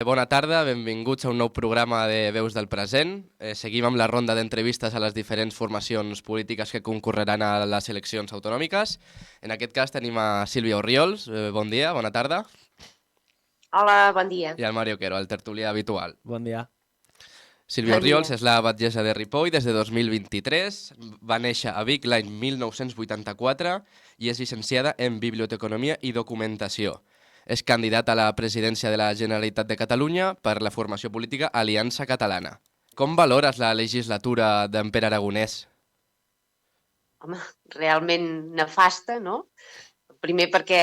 Bona tarda, benvinguts a un nou programa de Veus del Present. Seguim amb la ronda d'entrevistes a les diferents formacions polítiques que concorreran a les eleccions autonòmiques. En aquest cas tenim a Sílvia Orriols. Bon dia, bona tarda. Hola, bon dia. I al Mario Quero, el tertulià habitual. Bon dia. Sílvia Bon dia. Orriols és la batllessa de Ripoll des de 2023. Va néixer a Vic l'any 1984 i és llicenciada en Biblioteconomia i Documentació. És candidata a la presidència de la Generalitat de Catalunya per la formació política Aliança Catalana. Com valores la legislatura d'en Pere Aragonès? Home, realment nefasta, no? Primer perquè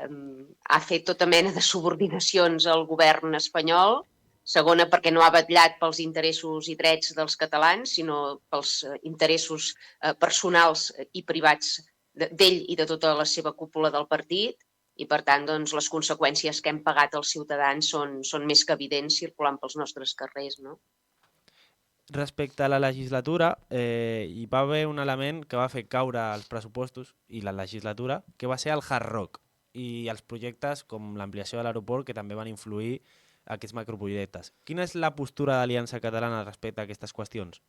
ha fet tota mena de subordinacions al govern espanyol. Segona, perquè no ha vetllat pels interessos i drets dels catalans, sinó pels interessos personals i privats d'ell i de tota la seva cúpula del partit. I, per tant, doncs, les conseqüències que hem pagat els ciutadans són més que evidents circulant pels nostres carrers, no? Respecte a la legislatura, hi va haver un element que va fer caure els pressupostos i la legislatura, que va ser el Hard Rock i els projectes com l'ampliació de l'aeroport, que també van influir aquests macroprojectes. Quina és la postura d'Aliança Catalana respecte a aquestes qüestions?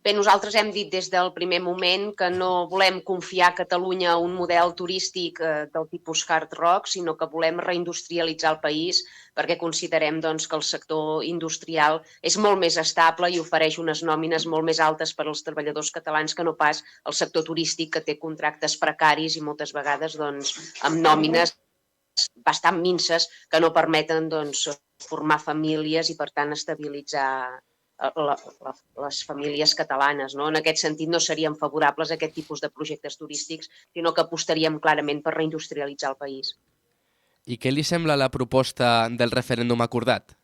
Bé, nosaltres hem dit des del primer moment que no volem confiar a Catalunya a un model turístic del tipus hard rock, sinó que volem reindustrialitzar el país perquè considerem doncs, que el sector industrial és molt més estable i ofereix unes nòmines molt més altes per als treballadors catalans que no pas el sector turístic, que té contractes precaris i moltes vegades doncs, amb nòmines bastant minces que no permeten doncs, formar famílies i, per tant, estabilitzar les famílies catalanes. No? En aquest sentit, no seríem favorables a aquest tipus de projectes turístics, sinó que apostaríem clarament per reindustrialitzar el país. I què li sembla la proposta del referèndum acordat?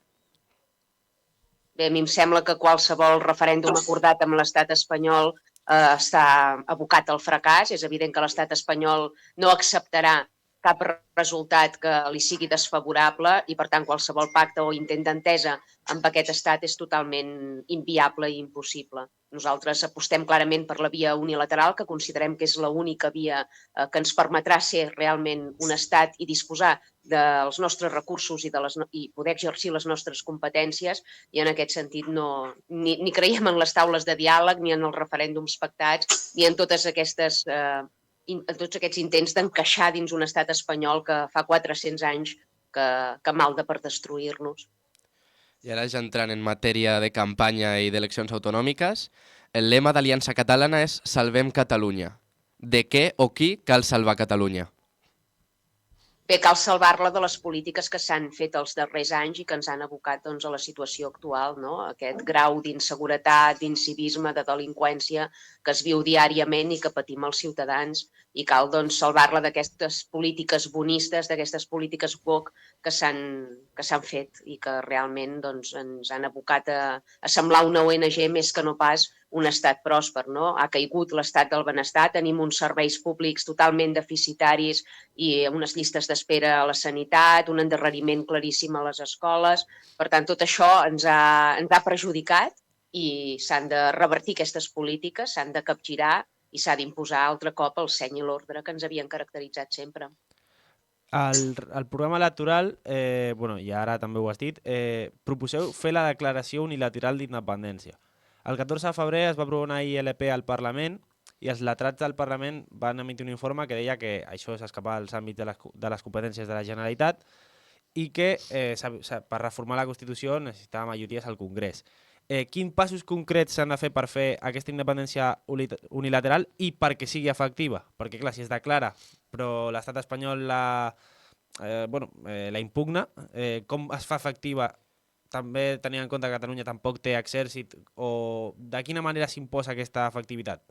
Bé, a mi em sembla que qualsevol referèndum acordat amb l'estat espanyol està abocat al fracàs. És evident que l'estat espanyol no acceptarà cap resultat que li sigui desfavorable i, per tant, qualsevol pacte o intent d'entesa amb aquest estat és totalment inviable i impossible. Nosaltres apostem clarament per la via unilateral, que considerem que és l'única via que ens permetrà ser realment un estat i disposar dels nostres recursos i poder exercir les nostres competències, i en aquest sentit ni creiem en les taules de diàleg, ni en els referèndums pactats, ni en tots aquests intents d'encaixar dins un estat espanyol que fa 400 anys que malda per destruir-nos. I ara ja entrant en matèria de campanya i d'eleccions autonòmiques, el lema d'Aliança Catalana és Salvem Catalunya. De què o qui cal salvar Catalunya? Bé, cal salvar-la de les polítiques que s'han fet els darrers anys i que ens han abocat doncs, a la situació actual, no? Aquest grau d'inseguretat, d'incivisme, de delinqüència que es viu diàriament i que patim els ciutadans, i cal doncs, salvar-la d'aquestes polítiques bonistes, d'aquestes polítiques woke que s'han fet i que realment doncs, ens han abocat a semblar una ONG més que no pas un estat pròsper. No? Ha caigut l'estat del benestar, tenim uns serveis públics totalment deficitaris i unes llistes d'espera a la sanitat, un endarreriment claríssim a les escoles. Per tant, tot això ens ha perjudicat i s'han de revertir aquestes polítiques, s'han de capgirar i s'ha d'imposar altre cop el seny i l'ordre que ens havien caracteritzat sempre. Al programa electoral, i ara també ho has dit, proposeu fer la declaració unilateral d'independència. El 14 de febrer es va aprovar una ILP al Parlament i els lletrats del Parlament van emitir un informe que deia que això s'escapava dels àmbits de les competències de la Generalitat i que per reformar la Constitució necessitava majories al Congrés. Quins passos concrets s'han de fer per fer aquesta independència unilateral i perquè sigui efectiva? Perquè, clar, si es declara, però l'estat espanyol la impugna, com es fa efectiva? També tenint en compte que Catalunya tampoc té exèrcit, o de quina manera s'imposa aquesta efectivitat?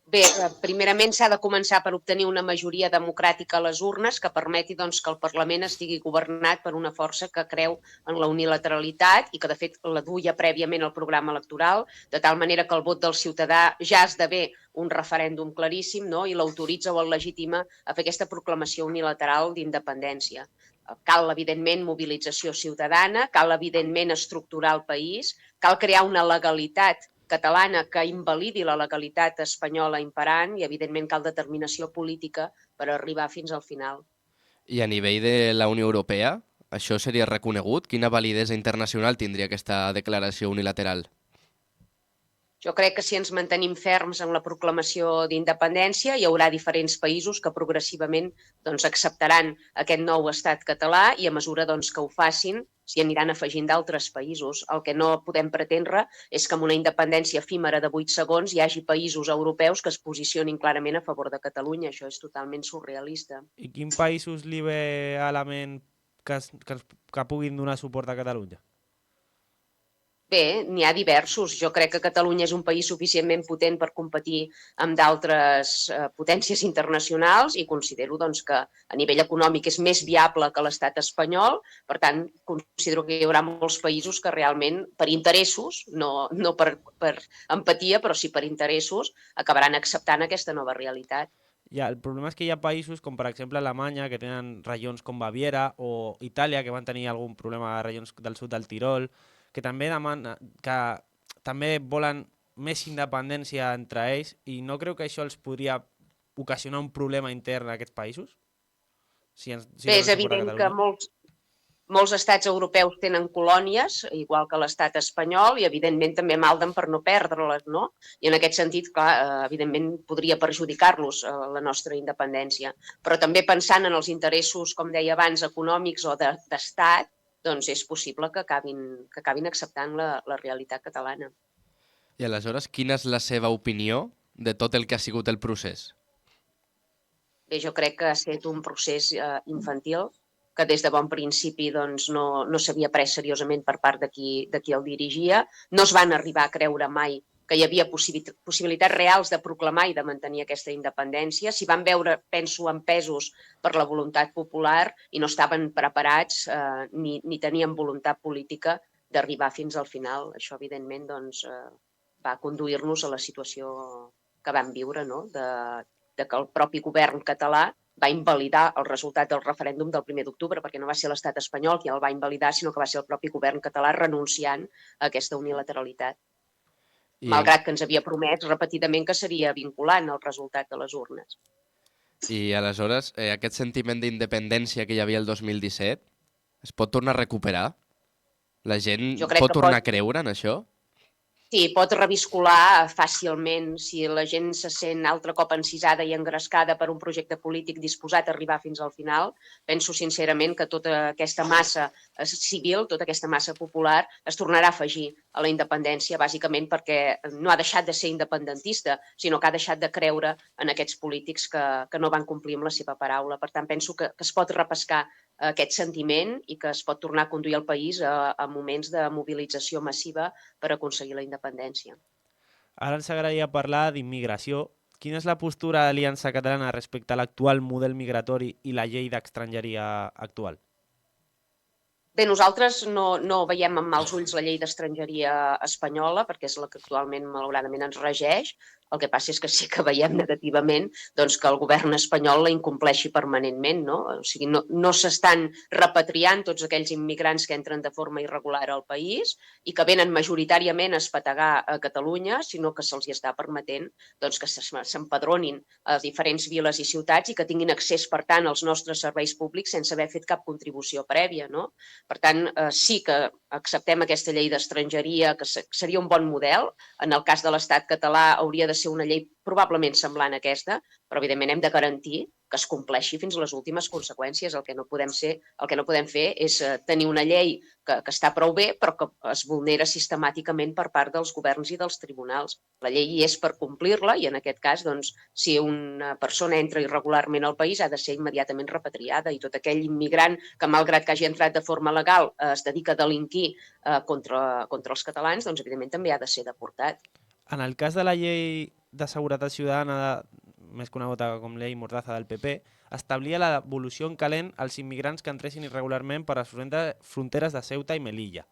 Bé, primerament s'ha de començar per obtenir una majoria democràtica a les urnes que permeti doncs, que el Parlament estigui governat per una força que creu en la unilateralitat i que, de fet, la duia prèviament al programa electoral, de tal manera que el vot del ciutadà ja esdevé un referèndum claríssim, no? I l'autoritza o el legitima a fer aquesta proclamació unilateral d'independència. Cal, evidentment, mobilització ciutadana, cal, evidentment, estructurar el país, cal crear una legalitat catalana que invalidi la legalitat espanyola imperant i, evidentment, cal determinació política per arribar fins al final. I a nivell de la Unió Europea, això seria reconegut? Quina validesa internacional tindria aquesta declaració unilateral? Jo crec que si ens mantenim ferms en la proclamació d'independència, hi haurà diferents països que progressivament acceptaran aquest nou estat català i a mesura que ho facin s'hi aniran afegint d'altres països. El que no podem pretendre és que amb una independència efímera de 8 segons hi hagi països europeus que es posicionin clarament a favor de Catalunya. Això és totalment surrealista. I quin països li ve a la ment que puguin donar suport a Catalunya? Bé, n'hi ha diversos. Jo crec que Catalunya és un país suficientment potent per competir amb d'altres potències internacionals i considero que a nivell econòmic és més viable que l'estat espanyol. Per tant, considero que hi haurà molts països que realment, per interessos, no per empatia, però sí per interessos, acabaran acceptant aquesta nova realitat. Ja, el problema és que hi ha països com, per exemple, Alemanya, que tenen regions com Baviera, o Itàlia, que van tenir algun problema a regions del sud del Tirol, que també volen més independència entre ells, i no creu que això els podria ocasionar un problema intern a aquests països? Si Bé, és evident que molts estats europeus tenen colònies, igual que l'estat espanyol, i evidentment també malden per no perdre-les, no? I en aquest sentit, clar, evidentment podria perjudicar-los la nostra independència. Però també pensant en els interessos, com deia abans, econòmics o d'estat, doncs és possible que acabin acceptant la realitat catalana. I aleshores, quina és la seva opinió de tot el que ha sigut el procés? Bé, jo crec que ha estat un procés infantil, que des de bon principi no s'havia pres seriosament per part de qui el dirigia. No es van arribar a creure mai que hi havia possibilitats reals de proclamar i de mantenir aquesta independència. S'hi van veure, penso, empesos per la voluntat popular i no estaven preparats ni tenien voluntat política d'arribar fins al final. Això, evidentment, va conduir-nos a la situació que vam viure, no? De que el propi govern català va invalidar el resultat del referèndum del 1 d'octubre, perquè no va ser l'estat espanyol qui el va invalidar, sinó que va ser el propi govern català renunciant a aquesta unilateralitat. Malgrat que ens havia promès repetidament que seria vinculant el resultat de les urnes. I aleshores, aquest sentiment d'independència que hi havia el 2017 es pot tornar a recuperar? La gent pot tornar a creure en això? Sí, pot reviscolar fàcilment si la gent se sent altre cop encisada i engrescada per un projecte polític disposat a arribar fins al final. Penso sincerament que tota aquesta massa civil, tota aquesta massa popular es tornarà a afegir a la independència, bàsicament perquè no ha deixat de ser independentista, sinó que ha deixat de creure en aquests polítics que no van complir amb la seva paraula. Per tant, penso que es pot repescar aquest sentiment i que es pot tornar a conduir el país a moments de mobilització massiva per aconseguir la independència. Ara ens agradaria parlar d'immigració. Quina és la postura de l'Aliança Catalana respecte a l'actual model migratori i la llei d'estrangeria actual? Bé, nosaltres no veiem amb mals ulls la llei d'estrangeria espanyola, perquè és la que actualment, malauradament, ens regeix. El que passa és que sí que veiem negativament que el govern espanyol la incompleixi permanentment, no? O sigui, no s'estan repatriant tots aquells immigrants que entren de forma irregular al país i que venen majoritàriament a espetegar a Catalunya, sinó que se'ls està permetent que s'empadronin a diferents viles i ciutats i que tinguin accés, per tant, als nostres serveis públics sense haver fet cap contribució prèvia, no? Per tant, sí que acceptem aquesta llei d'estrangeria, que seria un bon model. En el cas de l'estat català hauria de ser una llei probablement semblant a aquesta, però evidentment hem de garantir que es compleixi fins a les últimes conseqüències. El que no podem fer és tenir una llei que està prou bé, però que es vulnera sistemàticament per part dels governs i dels tribunals. La llei hi és per complir-la i en aquest cas, si una persona entra irregularment al país ha de ser immediatament repatriada i tot aquell immigrant que, malgrat que hagi entrat de forma legal, es dedica a delinquir contra els catalans, evidentment també ha de ser deportat. En el cas de la llei de seguretat ciutadana, més coneguda com llei Mordaza del PP, establia la devolució en calent als immigrants que entressin irregularment per les fronteres de Ceuta i Melilla.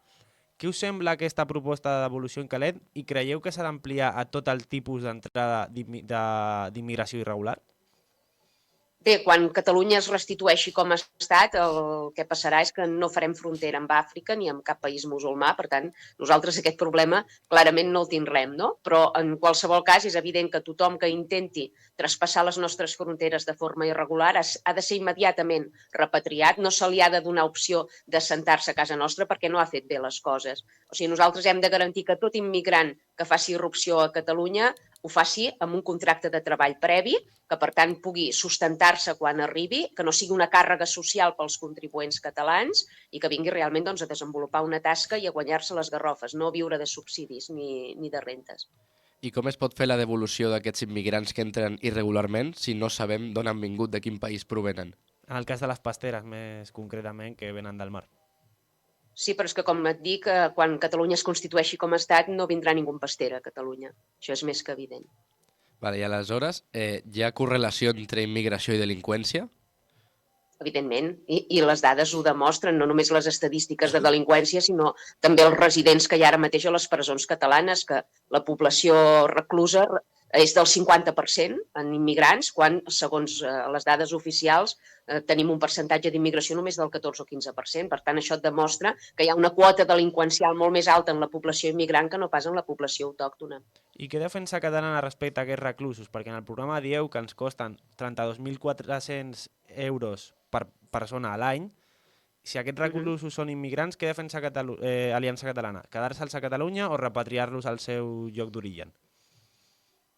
Què us sembla aquesta proposta de devolució en calent i creieu que s'ha d'ampliar a tot el tipus d'entrada d'immigració irregular? Bé, quan Catalunya es restitueixi com a estat, el que passarà és que no farem frontera amb Àfrica ni amb cap país musulmà, per tant, nosaltres aquest problema clarament no el tindrem, no? Però en qualsevol cas és evident que tothom que intenti traspassar les nostres fronteres de forma irregular ha de ser immediatament repatriat, no se li ha de donar opció de sentar-se a casa nostra perquè no ha fet bé les coses. O sigui, nosaltres hem de garantir que tot immigrant que faci irrupció a Catalunya ho faci amb un contracte de treball previ, que per tant pugui sustentar-se quan arribi, que no sigui una càrrega social pels contribuents catalans i que vingui realment a desenvolupar una tasca i a guanyar-se les garrofes, no viure de subsidis ni de rentes. I com es pot fer la devolució d'aquests immigrants que entren irregularment si no sabem d'on han vingut, de quin país provenen? En el cas de les pasteres, més concretament, que venen del mar. Sí, però és que, com et dic, quan Catalunya es constitueixi com a estat no vindrà ningú pastera a Catalunya. Això és més que evident. Vale, i aleshores, hi ha correlació entre immigració i delinqüència? Evidentment, i les dades ho demostren, no només les estadístiques de delinqüència, sinó també els residents que hi ha ara mateix a les presons catalanes, que la població reclusa és del 50% en immigrants, quan, segons les dades oficials, tenim un percentatge d'immigració només del 14 o 15%. Per tant, això et demostra que hi ha una quota delinqüencial molt més alta en la població immigrant que no pas en la població autòctona. I què defensa catalana respecte a aquests reclusos? Perquè en el programa dieu que ens costen 32.400 euros per persona a l'any. Si aquests reclusos són immigrants, què defensa Aliança Catalana? Quedar-se'ls a Catalunya o repatriar-los al seu lloc d'origen?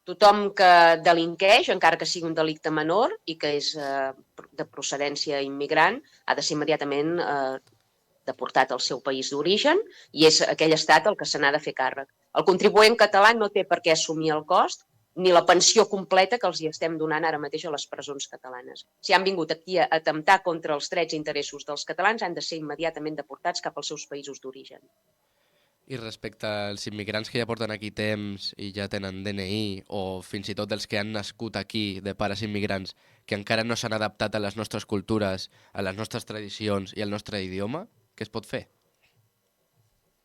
Tothom que delinqueix, encara que sigui un delicte menor i que és de procedència immigrant, ha de ser immediatament deportat al seu país d'origen i és aquell estat el que se n'ha de fer càrrec. El contribuent català no té per què assumir el cost ni la pensió completa que els hi estem donant ara mateix a les presons catalanes. Si han vingut aquí a atemptar contra els drets i interessos dels catalans, han de ser immediatament deportats cap als seus països d'origen. I respecte als immigrants que ja porten aquí temps i ja tenen DNI, o fins i tot els que han nascut aquí de pares immigrants, que encara no s'han adaptat a les nostres cultures, a les nostres tradicions i al nostre idioma, què es pot fer?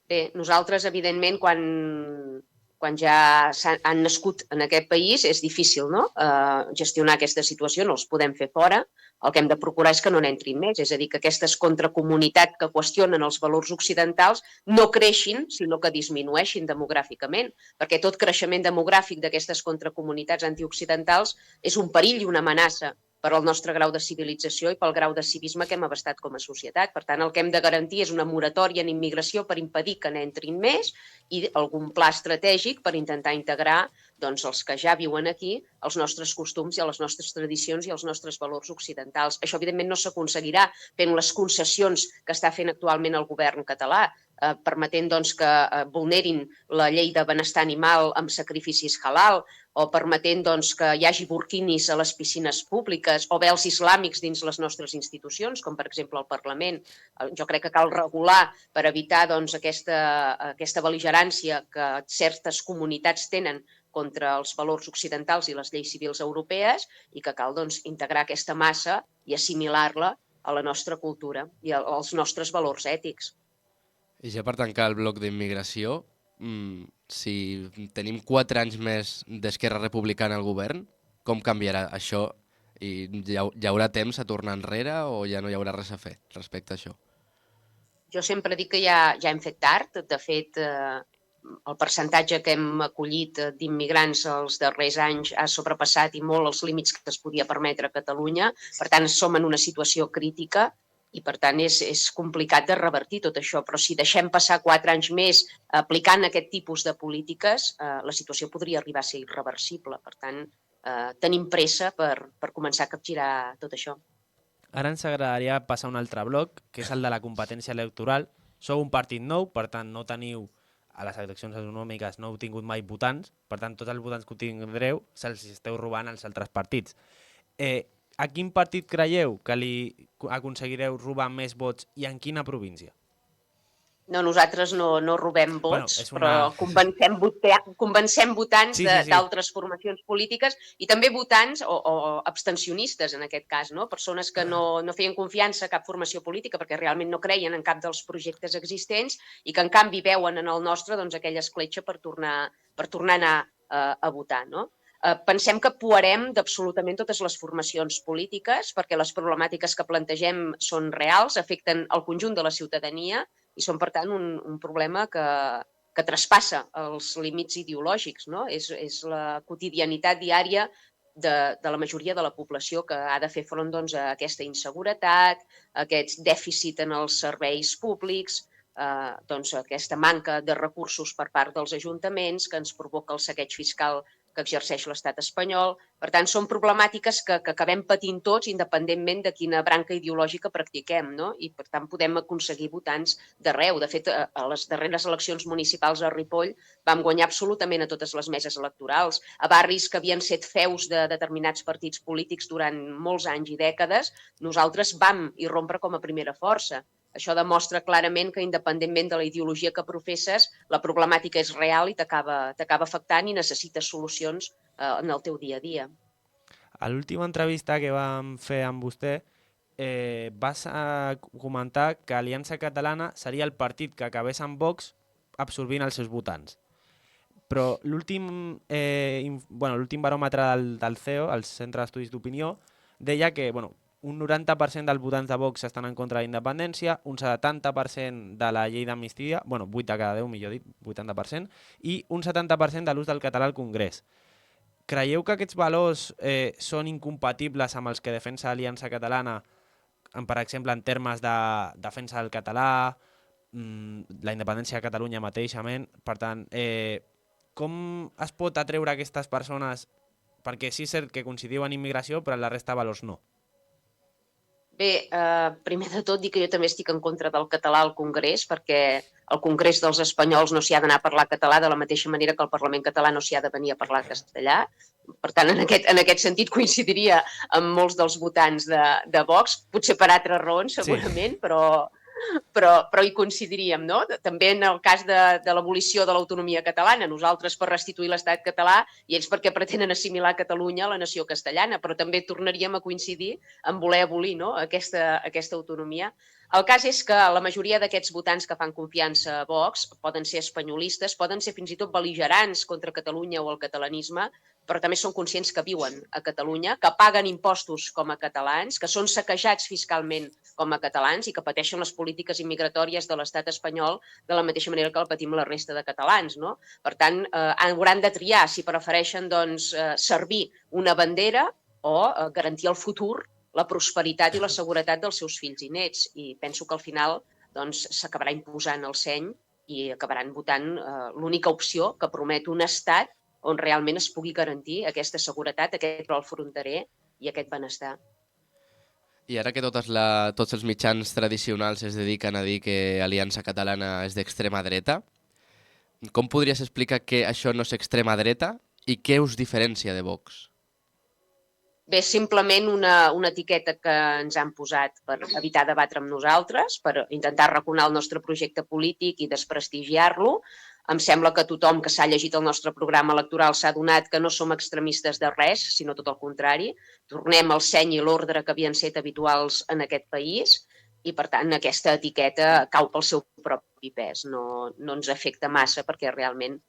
Bé, nosaltres, evidentment, quan ja han nascut en aquest país, és difícil, no? Gestionar aquesta situació, no els podem fer fora. El que hem de procurar és que no n'entrin més, és a dir, que aquestes contracomunitats que qüestionen els valors occidentals no creixin, sinó que disminueixin demogràficament, perquè tot creixement demogràfic d'aquestes contracomunitats antioccidentals és un perill i una amenaça per al nostre grau de civilització i pel grau de civisme que hem abastat com a societat. Per tant, el que hem de garantir és una moratòria en immigració per impedir que n'entrin més i algun pla estratègic per intentar integrar els que ja viuen aquí, els nostres costums i les nostres tradicions i els nostres valors occidentals. Això, evidentment, no s'aconseguirà fent les concessions que està fent actualment el govern català, permetent que vulnerin la llei de benestar animal amb sacrificis halal o permetent que hi hagi burquinis a les piscines públiques o vels islàmics dins les nostres institucions, com per exemple el Parlament. Jo crec que cal regular per evitar aquesta bel·ligerància que certes comunitats tenen contra els valors occidentals i les lleis civils europees i que cal integrar aquesta massa i assimilar-la a la nostra cultura i als nostres valors ètics. I ja per tancar el bloc d'immigració, si tenim 4 anys més d'Esquerra Republicana al govern, com canviarà això? I hi haurà temps a tornar enrere o ja no hi haurà res a fer respecte a això? Jo sempre dic que ja hem fet tard. De fet, el percentatge que hem acollit d'immigrants els darrers anys ha sobrepassat i molt els límits que es podia permetre a Catalunya. Per tant, som en una situació crítica i, per tant, és complicat de revertir tot això. Però si deixem passar 4 anys més aplicant aquest tipus de polítiques, la situació podria arribar a ser irreversible. Per tant, tenim pressa per començar a capgirar tot això. Ara ens agradaria passar a un altre bloc, que és el de la competència electoral. Sou un partit nou, per tant, no teniu a les eleccions autonòmiques, no heu tingut mai votants, per tant, tots els votants que tindreu se'ls esteu robant als altres partits. A quin partit creieu que li aconseguireu robar més vots i en quina província? No, nosaltres no robem vots, però convencem votants Sí. d'altres formacions polítiques i també votants o abstencionistes, en aquest cas, no? Persones que no feien confiança a cap formació política perquè realment no creien en cap dels projectes existents i que, en canvi, veuen en el nostre aquella escletxa per tornar a anar a votar, no? Pensem que poarem d'absolutament totes les formacions polítiques perquè les problemàtiques que plantegem són reals, afecten el conjunt de la ciutadania i són, per tant, un problema que traspassa els límits ideològics, no? És la quotidianitat diària de la majoria de la població que ha de fer front doncs, a aquesta inseguretat, a aquest dèficit en els serveis públics, doncs, aquesta manca de recursos per part dels ajuntaments que ens provoca el saqueig fiscal que exerceix l'estat espanyol. Per tant, són problemàtiques que acabem patint tots independentment de quina branca ideològica practiquem, no? I, per tant, podem aconseguir votants d'arreu. De fet, a les darreres eleccions municipals a Ripoll vam guanyar absolutament a totes les meses electorals. A barris que havien set feus de determinats partits polítics durant molts anys i dècades, nosaltres vam irrompre com a primera força. Això demostra clarament que, independentment de la ideologia que professes, la problemàtica és real i t'acaba afectant i necessites solucions en el teu dia a dia. A l'última entrevista que vam fer amb vostè, vas comentar que Aliança Catalana seria el partit que acabés amb Vox absorbint els seus votants. Però l'últim baròmetre del CEO, el Centre d'Estudis d'Opinió, deia que un 90% dels votants de Vox estan en contra de la independència, un 70% de la llei d'amnistia, 8 de cada 10, millor dit, 80%, i un 70% de l'ús del català al Congrés. Creieu que aquests valors són incompatibles amb els que defensa Aliança Catalana, per exemple, en termes de defensa del català, la independència de Catalunya mateixament? Per tant, com es pot atreure aquestes persones? Perquè sí és cert que coincidiu en immigració, però en la resta de valors no. Bé, primer de tot dir que jo també estic en contra del català al Congrés, perquè al Congrés dels espanyols no s'hi ha d'anar a parlar català de la mateixa manera que al Parlament català no s'hi ha de venir a parlar castellà. Per tant, en aquest sentit coincidiria amb molts dels votants de Vox, potser per altres raons segurament, sí. Però hi coincidiríem, no? També en el cas de l'abolició de l'autonomia catalana, nosaltres per restituir l'estat català i ells perquè pretenen assimilar Catalunya a la nació castellana, però també tornaríem a coincidir en voler abolir, no? aquesta autonomia. El cas és que la majoria d'aquests votants que fan confiança a Vox poden ser espanyolistes, poden ser fins i tot bel·ligerants contra Catalunya o el catalanisme, però també són conscients que viuen a Catalunya, que paguen impostos com a catalans, que són saquejats fiscalment com a catalans i que pateixen les polítiques immigratòries de l'estat espanyol de la mateixa manera que el patim la resta de catalans, no? Per tant, hauran de triar si prefereixen servir una bandera o garantir el futur, la prosperitat i la seguretat dels seus fills i nets. I penso que al final s'acabarà imposant el seny i acabaran votant l'única opció que promet un estat on realment es pugui garantir aquesta seguretat, aquest rol fronterer i aquest benestar. I ara que tots els mitjans tradicionals es dediquen a dir que Aliança Catalana és d'extrema dreta, com podries explicar que això no és extrema dreta i què us diferencia de Vox? Bé, simplement una etiqueta que ens han posat per evitar debatre amb nosaltres, per intentar arraconar el nostre projecte polític i desprestigiar-lo. Em sembla que tothom que s'ha llegit el nostre programa electoral s'ha adonat que no som extremistes de res, sinó tot el contrari. Tornem al seny i l'ordre que havien set habituals en aquest país i, per tant, aquesta etiqueta cau pel seu propi pes. No ens afecta massa perquè realment,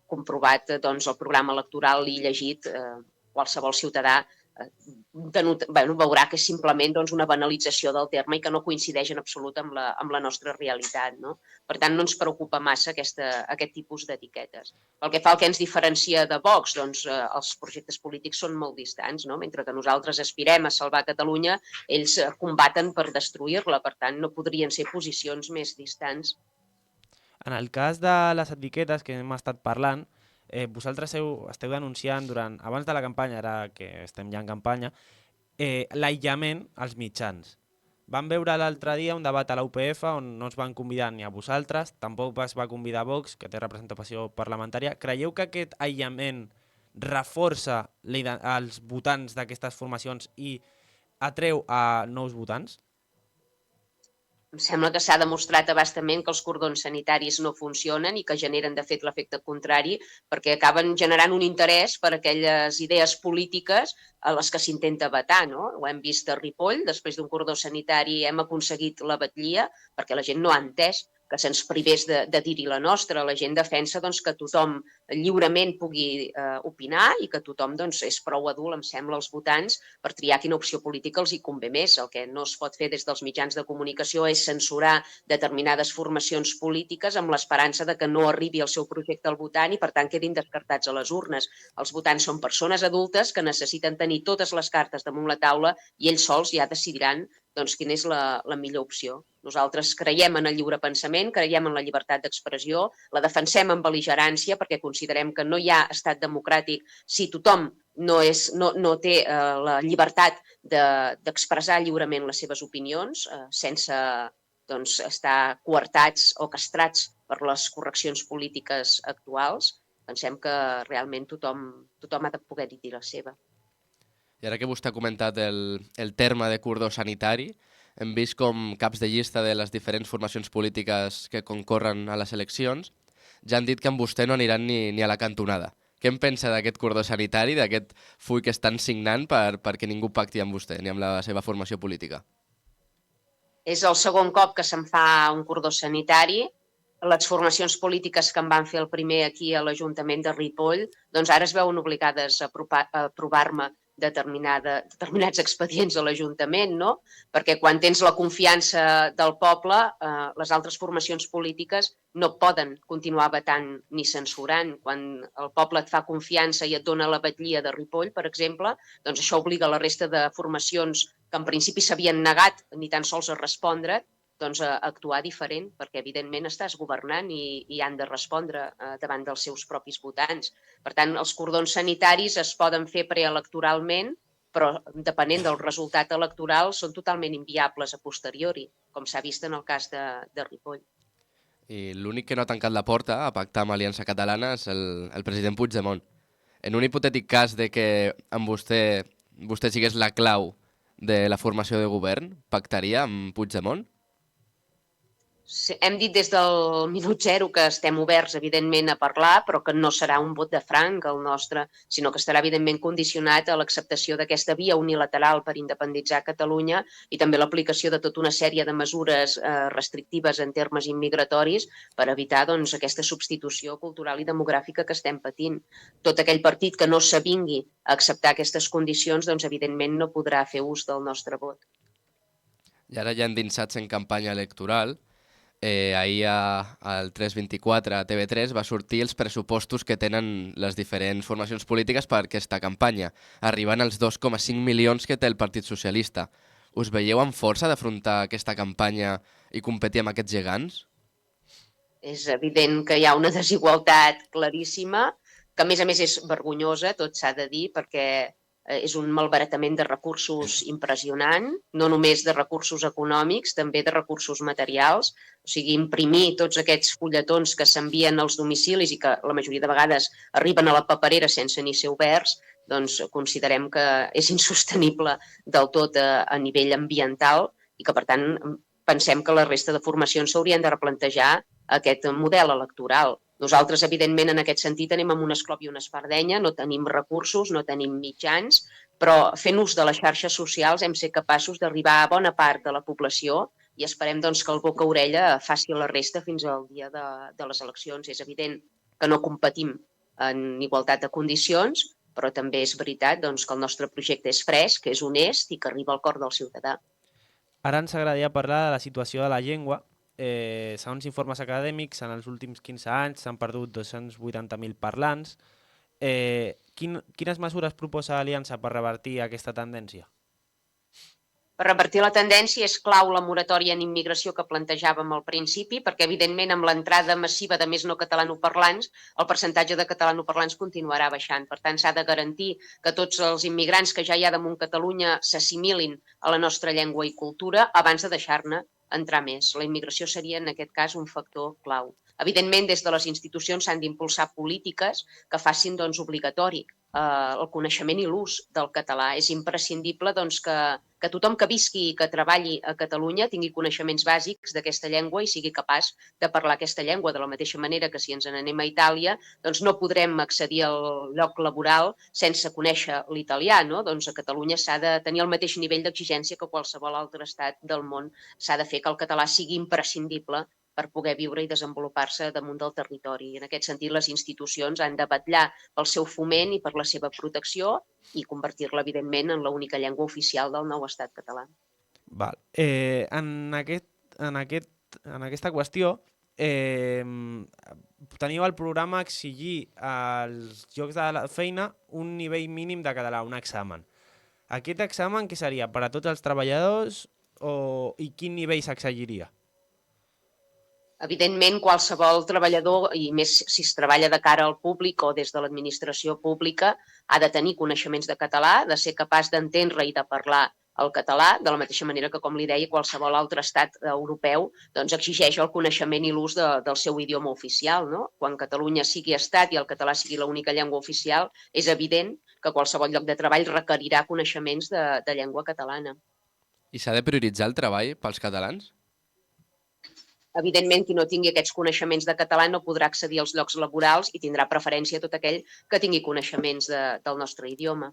comprovat el programa electoral i llegit, qualsevol ciutadà veurà que és simplement una banalització del terme i que no coincideix en absolut amb la nostra realitat. No? Per tant, no ens preocupa massa aquest tipus d'etiquetes. Pel que fa al que ens diferencia de Vox, els projectes polítics són molt distants. No? Mentre que nosaltres aspirem a salvar Catalunya, ells combaten per destruir-la. Per tant, no podrien ser posicions més distants. En el cas de les etiquetes que hem estat parlant, vosaltres esteu denunciant abans de la campanya, ara que estem ja en campanya, l'aïllament als mitjans. Vam veure l'altre dia un debat a la UPF on no us van convidar ni a vosaltres, tampoc es va convidar a Vox, que té representació parlamentària. Creieu que aquest aïllament reforça els votants d'aquestes formacions i atreu a nous votants? Em sembla que s'ha demostrat abastament que els cordons sanitaris no funcionen i que generen, de fet, l'efecte contrari perquè acaben generant un interès per aquelles idees polítiques a les que s'intenta vetar. No? Ho hem vist a Ripoll, després d'un cordó sanitari hem aconseguit la batllia perquè la gent no ha entès que se'ns privés de dir-hi la nostra. La gent defensa que tothom lliurement pugui opinar i que tothom és prou adult, em sembla, els votants, per triar quina opció política els hi convé més. El que no es pot fer des dels mitjans de comunicació és censurar determinades formacions polítiques amb l'esperança de que no arribi el seu projecte al votant i, per tant, quedin descartats a les urnes. Els votants són persones adultes que necessiten tenir totes les cartes damunt la taula i ells sols ja decidiran quina és la millor opció. Nosaltres creiem en el lliure pensament, creiem en la llibertat d'expressió, la defensem amb bel·ligerància perquè considerem que no hi ha estat democràtic si tothom no té la llibertat d'expressar lliurement les seves opinions sense estar coartats o castrats per les correccions polítiques actuals. Pensem que realment tothom ha de poder dir la seva. I ara que vostè ha comentat el terme de cordó sanitari, hem vist com caps de llista de les diferents formacions polítiques que concorren a les eleccions ja han dit que amb vostè no aniran ni a la cantonada. Què en pensa d'aquest cordó sanitari, d'aquest full que estan signant perquè ningú pacti amb vostè ni amb la seva formació política? És el segon cop que se'n fa un cordó sanitari. Les formacions polítiques que en van fer el primer aquí a l'Ajuntament de Ripoll, ara es veuen obligades a aprovar-me determinats expedients a l'Ajuntament, no? Perquè quan tens la confiança del poble, les altres formacions polítiques no poden continuar vetant ni censurant. Quan el poble et fa confiança i et dona la batllia de Ripoll, per exemple, doncs això obliga la resta de formacions que en principi s'havien negat ni tan sols a respondre, a actuar diferent, perquè evidentment estàs governant i han de respondre davant dels seus propis votants. Per tant, els cordons sanitaris es poden fer preelectoralment, però depenent del resultat electoral són totalment inviables a posteriori, com s'ha vist en el cas de Ripoll. I l'únic que no ha tancat la porta a pactar amb Aliança Catalana és el president Puigdemont. En un hipotètic cas de que amb vostè sigués la clau de la formació de govern, pactaria amb Puigdemont? Hem dit des del minut zero que estem oberts, evidentment, a parlar, però que no serà un vot de franc el nostre, sinó que estarà, evidentment, condicionat a l'acceptació d'aquesta via unilateral per independitzar Catalunya i també l'aplicació de tota una sèrie de mesures restrictives en termes immigratoris per evitar aquesta substitució cultural i demogràfica que estem patint. Tot aquell partit que no s'avingui a acceptar aquestes condicions, evidentment, no podrà fer ús del nostre vot. I ara ja endinsats en campanya electoral, ahir al 324 a TV3 va sortir els pressupostos que tenen les diferents formacions polítiques per aquesta campanya, arribant als 2,5 milions que té el Partit Socialista. Us veieu amb força d'afrontar aquesta campanya i competir amb aquests gegants? És evident que hi ha una desigualtat claríssima, que a més és vergonyosa, tot s'ha de dir, perquè és un malbaratament de recursos impressionant, no només de recursos econòmics, també de recursos materials. O sigui, imprimir tots aquests fulletons que s'envien als domicilis i que la majoria de vegades arriben a la paperera sense ni ser oberts, doncs considerem que és insostenible del tot a nivell ambiental i que, per tant, pensem que la resta de formacions s'haurien de replantejar aquest model electoral. Nosaltres, evidentment, en aquest sentit anem amb un esclop i una espardenya, no tenim recursos, no tenim mitjans, però fent ús de les xarxes socials hem set capaços d'arribar a bona part de la població i esperem que el boca-orella faci la resta fins al dia de les eleccions. És evident que no competim en igualtat de condicions, però també és veritat que el nostre projecte és fresc, que és honest i que arriba al cor del ciutadà. Ara ens agradaria parlar de la situació de la llengua. Segons informes acadèmics, en els últims 15 anys s'han perdut 280.000 parlants. Quines mesures proposa l'Aliança per revertir aquesta tendència? Per revertir la tendència és clau la moratòria en immigració que plantejàvem al principi, perquè evidentment amb l'entrada massiva de més no catalanoparlants, el percentatge de catalanoparlants continuarà baixant. Per tant, s'ha de garantir que tots els immigrants que ja hi ha damunt Catalunya s'assimilin a la nostra llengua i cultura abans de deixar-ne entrar més. La immigració seria, en aquest cas, un factor clau. Evidentment, des de les institucions s'han d'impulsar polítiques que facin obligatori el coneixement i l'ús del català. És imprescindible que tothom que visqui i que treballi a Catalunya tingui coneixements bàsics d'aquesta llengua i sigui capaç de parlar aquesta llengua. De la mateixa manera que si ens n'anem a Itàlia no podrem accedir al lloc laboral sense conèixer l'italià. A Catalunya s'ha de tenir el mateix nivell d'exigència que qualsevol altre estat del món. S'ha de fer que el català sigui imprescindible per poder viure i desenvolupar-se damunt del territori. En aquest sentit, les institucions han de vetllar pel seu foment i per la seva protecció i convertir-la, evidentment, en l'única llengua oficial del nou estat català. Val. En aquesta qüestió, teniu al programa exigir als llocs de la feina un nivell mínim de català, un examen. Aquest examen què seria? Per a tots els treballadors i quin nivell s'exigiria? Evidentment, qualsevol treballador, i més si es treballa de cara al públic o des de l'administració pública, ha de tenir coneixements de català, de ser capaç d'entendre i de parlar el català, de la mateixa manera que, com li deia, qualsevol altre estat europeu doncs, exigeix el coneixement i l'ús del seu idioma oficial. No? Quan Catalunya sigui estat i el català sigui l'única llengua oficial, és evident que qualsevol lloc de treball requerirà coneixements de llengua catalana. I s'ha de prioritzar el treball pels catalans? Evidentment, qui no tingui aquests coneixements de català no podrà accedir als llocs laborals i tindrà preferència a tot aquell que tingui coneixements del nostre idioma.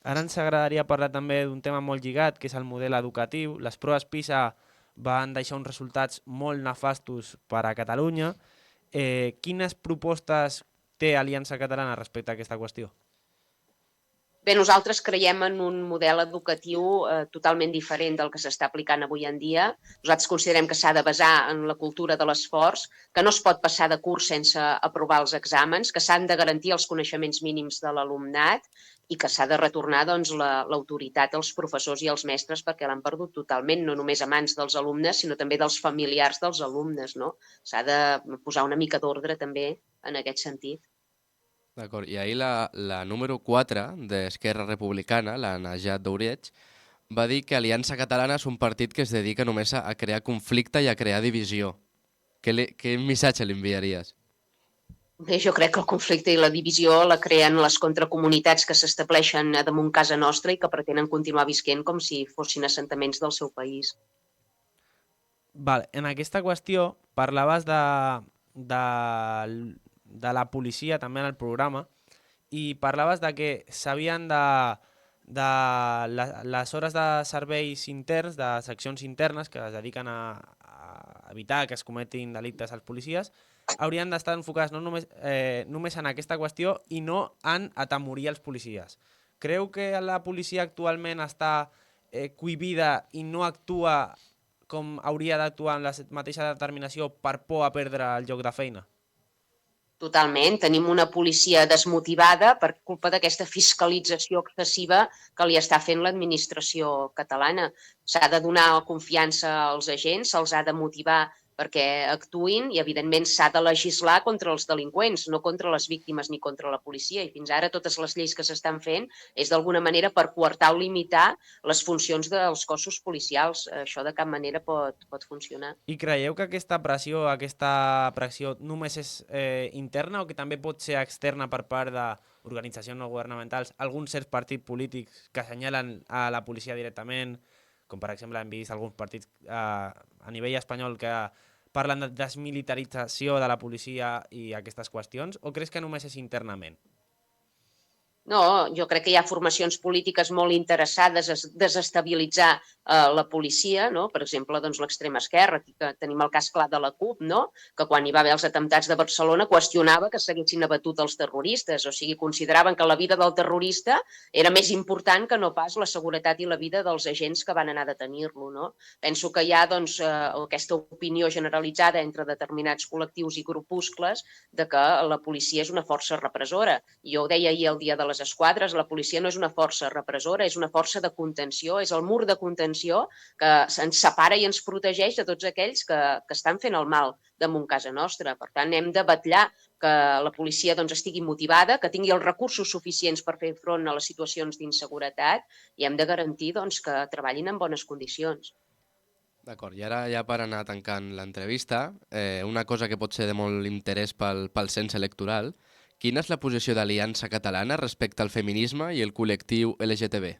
Ara ens agradaria parlar també d'un tema molt lligat, que és el model educatiu. Les proves PISA van deixar uns resultats molt nefastos per a Catalunya. Quines propostes té Aliança Catalana respecte a aquesta qüestió? Bé, nosaltres creiem en un model educatiu totalment diferent del que s'està aplicant avui en dia. Nosaltres considerem que s'ha de basar en la cultura de l'esforç, que no es pot passar de curs sense aprovar els exàmens, que s'han de garantir els coneixements mínims de l'alumnat i que s'ha de retornar doncs, l'autoritat als professors i als mestres perquè l'han perdut totalment, no només a mans dels alumnes, sinó també dels familiars dels alumnes. No? S'ha de posar una mica d'ordre també en aquest sentit. D'acord, i ahir la número 4 d'Esquerra Republicana, la Najat Doureig, va dir que Aliança Catalana és un partit que es dedica només a crear conflicte i a crear divisió. Què missatge li enviaries? Bé, jo crec que el conflicte i la divisió la creen les contracomunitats que s'estableixen damunt casa nostra i que pretenen continuar visquent com si fossin assentaments del seu país. Val, en aquesta qüestió parlaves de la policia també en el programa i parlaves de que s'havien de les hores de serveis interns, de seccions internes que es dediquen a evitar que es cometin delictes als policies, haurien d'estar enfocats no només en aquesta qüestió i no en atemorir els policies. Creu que la policia actualment està cohibida i no actua com hauria d'actuar amb la mateixa determinació per por a perdre el lloc de feina? Totalment. Tenim una policia desmotivada per culpa d'aquesta fiscalització excessiva que li està fent l'administració catalana. S'ha de donar confiança als agents, se'ls ha de motivar perquè actuïn i, evidentment, s'ha de legislar contra els delinqüents, no contra les víctimes ni contra la policia. I fins ara totes les lleis que s'estan fent és d'alguna manera per coartar o limitar les funcions dels cossos policials. Això de cap manera pot funcionar. I creieu que aquesta pressió només és interna o que també pot ser externa per part d'organitzacions no governamentals, alguns certs partits polítics que assenyalen a la policia directament, com per exemple hem vist alguns partits a nivell espanyol que parlen de desmilitarització de la policia i aquestes qüestions, o creus que només és internament? No, jo crec que hi ha formacions polítiques molt interessades a desestabilitzar la policia, no? Per exemple, doncs, l'extrema esquerra, aquí que tenim el cas clar de la CUP, no? Que quan hi va haver els atemptats de Barcelona qüestionava que s'haguessin abatut els terroristes, o sigui, consideraven que la vida del terrorista era més important que no pas la seguretat i la vida dels agents que van anar a detenir-lo. No? Penso que hi ha doncs, aquesta opinió generalitzada entre determinats col·lectius i grupuscles de que la policia és una força repressora. Jo ho deia ahir el dia de les esquadres, la policia no és una força repressora, és una força de contenció, és el mur de contenció que ens separa i ens protegeix de tots aquells que estan fent el mal damunt casa nostra. Per tant, hem de vetllar que la policia doncs, estigui motivada, que tingui els recursos suficients per fer front a les situacions d'inseguretat i hem de garantir doncs, que treballin en bones condicions. D'acord, i ara ja per anar tancant l'entrevista, una cosa que pot ser de molt interès pel cens electoral, quina és la posició d'Aliança Catalana respecte al feminisme i el col·lectiu LGTB?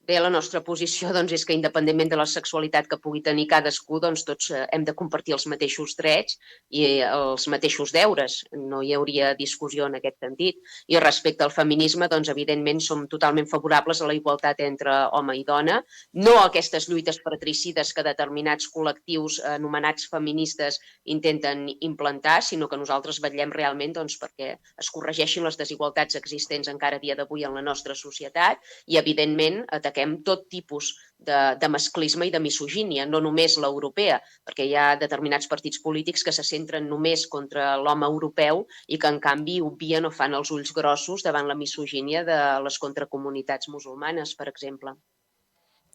Bé, la nostra posició és que independentment de la sexualitat que pugui tenir cadascú, tots hem de compartir els mateixos drets i els mateixos deures. No hi hauria discussió en aquest sentit. I respecte al feminisme, evidentment som totalment favorables a la igualtat entre home i dona, no a aquestes lluites patricides que determinats col·lectius anomenats feministes intenten implantar, sinó que nosaltres vetllem realment perquè es corregeixin les desigualtats existents encara a dia d'avui en la nostra societat i, evidentment, ataquem tot tipus de masclisme i de misogínia, no només l'europea, perquè hi ha determinats partits polítics que se centren només contra l'home europeu i que, en canvi, obvien o fan els ulls grossos davant la misogínia de les contracomunitats musulmanes, per exemple.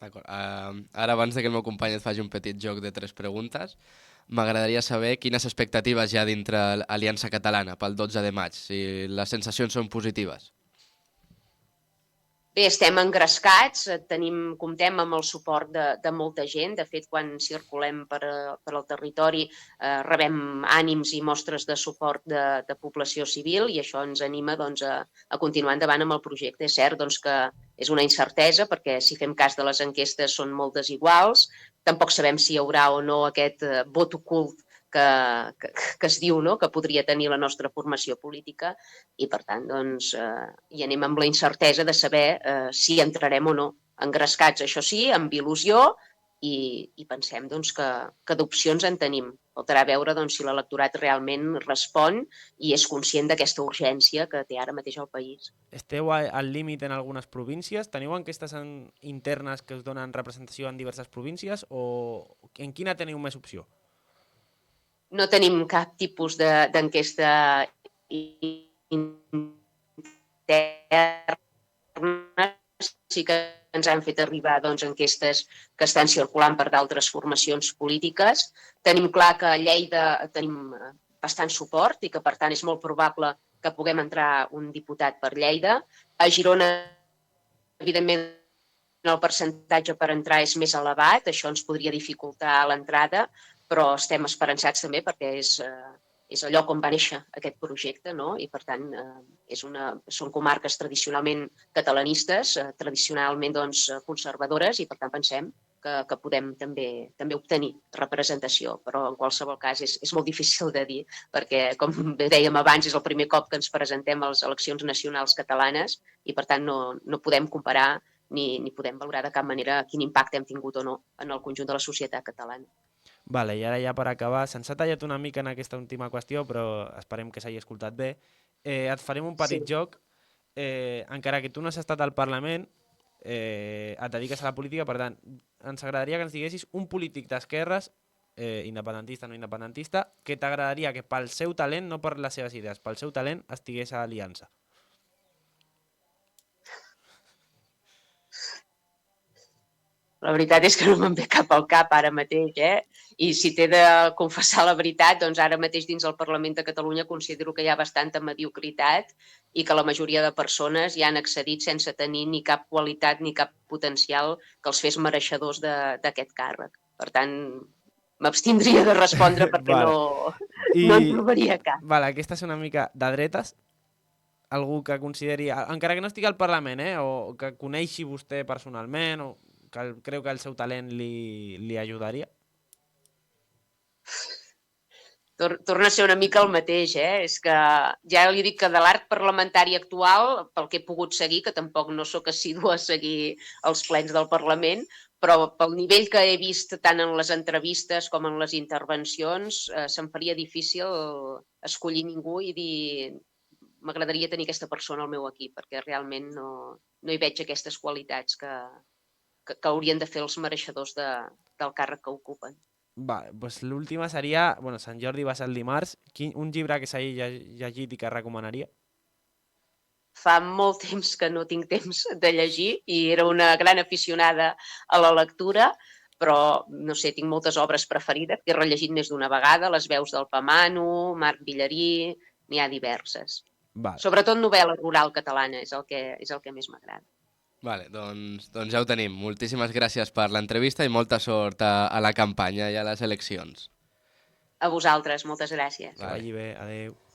D'acord. Ara, abans de que el meu company et faci un petit joc de 3 preguntes, m'agradaria saber quines expectatives hi ha dintre l'Aliança Catalana pel 12 de maig, si les sensacions són positives. Bé, estem engrescats, comptem amb el suport de molta gent. De fet, quan circulem per al territori rebem ànims i mostres de suport de població civil i això ens anima a continuar endavant amb el projecte. És cert que és una incertesa perquè si fem cas de les enquestes són molt desiguals. Tampoc sabem si hi haurà o no aquest vot ocult que es diu, no?, que podria tenir la nostra formació política i, per tant, hi anem amb la incertesa de saber si entrarem o no. Engrescats, això sí, amb il·lusió i pensem que d'opcions en tenim. Faltarà veure si l'electorat realment respon i és conscient d'aquesta urgència que té ara mateix el país. Esteu al límit en algunes províncies? Teniu enquestes internes que us donen representació en diverses províncies o en quina teniu més opció? No tenim cap tipus d'enquesta interna, sí que ens han fet arribar enquestes que estan circulant per d'altres formacions polítiques. Tenim clar que a Lleida tenim bastant suport i que, per tant, és molt probable que puguem entrar un diputat per Lleida. A Girona, evidentment, el percentatge per entrar és més elevat, això ens podria dificultar l'entrada, però estem esperançats també perquè és allò on va néixer aquest projecte, no? I, per tant, són comarques tradicionalment catalanistes, tradicionalment conservadores, i, per tant, pensem que podem també obtenir representació, però en qualsevol cas és molt difícil de dir, perquè, com dèiem abans, és el primer cop que ens presentem a les eleccions nacionals catalanes i, per tant, no podem comparar ni podem valorar de cap manera quin impacte hem tingut o no en el conjunt de la societat catalana. Vale, i ara ja per acabar, se'ns ha tallat una mica en aquesta última qüestió, però esperem que s'hagi escoltat bé. Et farem un petit joc, encara que tu no has estat al Parlament, et dediques a la política, per tant, ens agradaria que ens diguessis un polític d'esquerres, independentista o no independentista, que t'agradaria que pel seu talent, no per les seves idees, pel seu talent estigués a Aliança. La veritat és que no me'n ve cap al cap ara mateix, I si t'he de confessar la veritat, ara mateix dins del Parlament de Catalunya considero que hi ha bastanta mediocritat i que la majoria de persones hi han accedit sense tenir ni cap qualitat ni cap potencial que els fes mereixedors d'aquest càrrec. Per tant, m'abstindria de respondre perquè Vale. no en trobaria cap. Vale, aquesta és una mica de dretes, algú que consideri, encara que no estigui al Parlament, o que coneixi vostè personalment, o que creu que el seu talent li ajudaria? Torna a ser una mica el mateix, És que ja li dic que de l'art parlamentari actual, pel que he pogut seguir, que tampoc no sóc assídua a seguir els plens del Parlament, però pel nivell que he vist tant en les entrevistes com en les intervencions, se'm faria difícil escollir ningú i dir m'agradaria tenir aquesta persona al meu equip, perquè realment no hi veig aquestes qualitats que haurien de fer els mereixedors del càrrec que ocupen. Doncs l'última seria, Sant Jordi va ser el dimarts, un llibre que s'hagi llegit i que recomanaria? Fa molt temps que no tinc temps de llegir i era una gran aficionada a la lectura, però, no sé, tinc moltes obres preferides que he rellegit més d'una vegada, Les veus del Pamano, Marc Villarí, n'hi ha diverses. Sobretot novel·la rural catalana és el que més m'agrada. Vale, doncs ja ho tenim. Moltíssimes gràcies per l'entrevista i molta sort a la campanya i a les eleccions. A vosaltres, moltes gràcies. Que vagi bé, adeu.